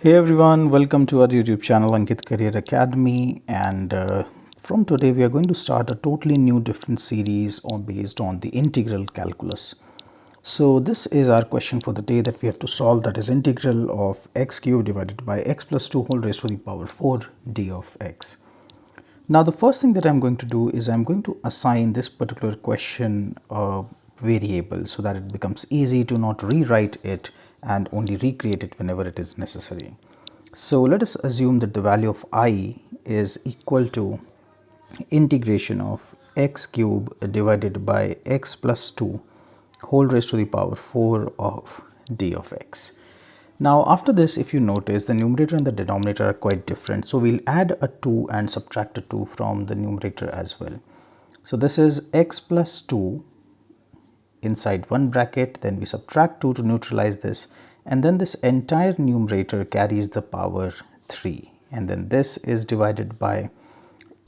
Hey everyone, welcome to our YouTube channel Ankit Career Academy, and from today we are going to start a totally new different series based on the integral calculus. So this is our question for the day that we have to solve, that is integral of x cube divided by x plus 2 whole raised to the power 4 d of x. Now the first thing that I'm going to do is I'm going to assign this particular question a variable so that it becomes easy to not rewrite it and only recreate it whenever it is necessary. So let us assume that the value of I is equal to integration of x cube divided by x plus 2 whole raised to the power 4 of d of x. Now after this, if you notice, the numerator and the denominator are quite different, so we'll add a 2 and subtract a 2 from the numerator as well. So this is x plus 2 inside one bracket, then we subtract 2 to neutralize this, and then this entire numerator carries the power 3, and then this is divided by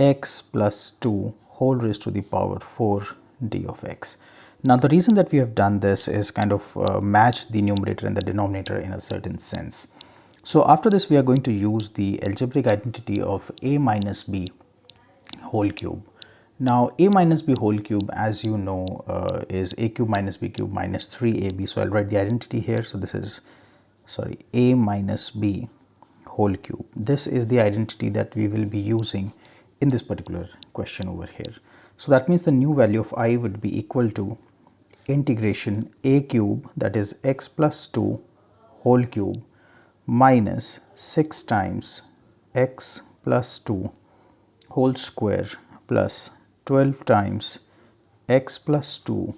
x plus 2 whole raised to the power 4 d of x. Now the reason that we have done this is kind of match the numerator and the denominator in a certain sense. So after this we are going to use the algebraic identity of a minus b whole cube. Now a minus b whole cube, as you know, is a cube minus b cube minus 3ab. So I'll write the identity here. So this is, sorry, a minus b whole cube. This is the identity that we will be using in this particular question over here. So that means the new value of I would be equal to integration a cube, that is x plus 2 whole cube, minus 6 times x plus 2 whole square plus 12 times x plus 2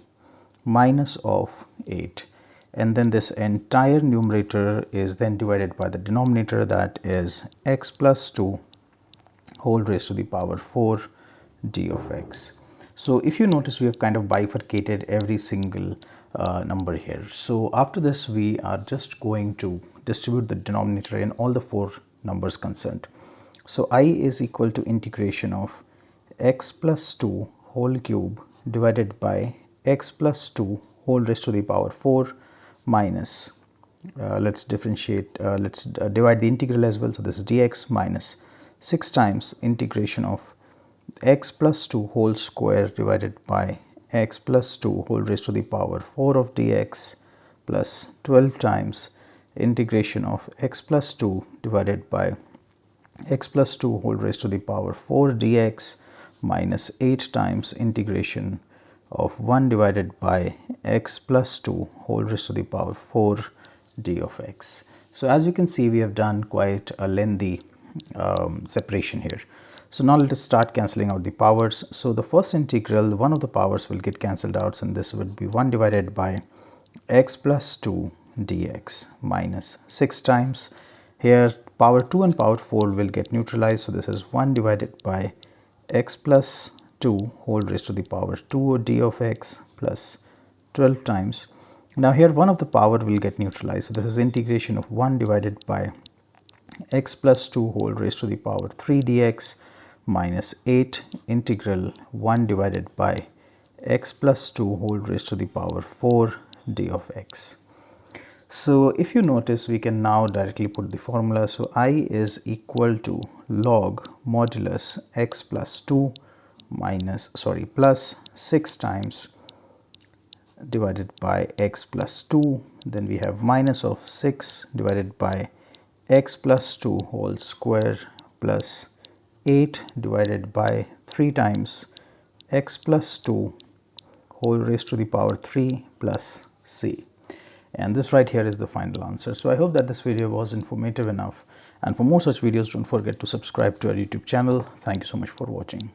minus of 8, and then this entire numerator is then divided by the denominator, that is x plus 2 whole raised to the power 4 d of x. So if you notice, we have kind of bifurcated every single number here. So after this we are just going to distribute the denominator in all the 4 numbers concerned. So I is equal to integration of x plus 2 whole cube divided by x plus 2 whole raised to the power 4 minus, let's differentiate, let's divide the integral as well. So this is dx minus 6 times integration of x plus 2 whole square divided by x plus 2 whole raised to the power 4 of dx plus 12 times integration of x plus 2 divided by x plus 2 whole raised to the power 4 dx minus 8 times integration of 1 divided by x plus 2 whole raised to the power 4 d of x. So as you can see, we have done quite a lengthy separation here. So now let us start cancelling out the powers. So the first integral, one of the powers will get cancelled out, and this would be 1 divided by x plus 2 dx minus 6 times, here power 2 and power 4 will get neutralized. So this is 1 divided by x plus 2 whole raised to the power 2 d of x plus 12 times. Now here one of the power will get neutralized. So this is integration of 1 divided by x plus 2 whole raised to the power 3 dx minus 8 integral 1 divided by x plus 2 whole raised to the power 4 d of x. So if you notice, we can now directly put the formula. So I is equal to log modulus x plus 2 plus 6 times divided by x plus 2, then we have minus of 6 divided by x plus 2 whole square plus 8 divided by 3 times x plus 2 whole raised to the power 3 plus c. And this right here is the final answer. So I hope that this video was informative enough, and for more such videos, don't forget to subscribe to our YouTube channel. Thank you so much for watching.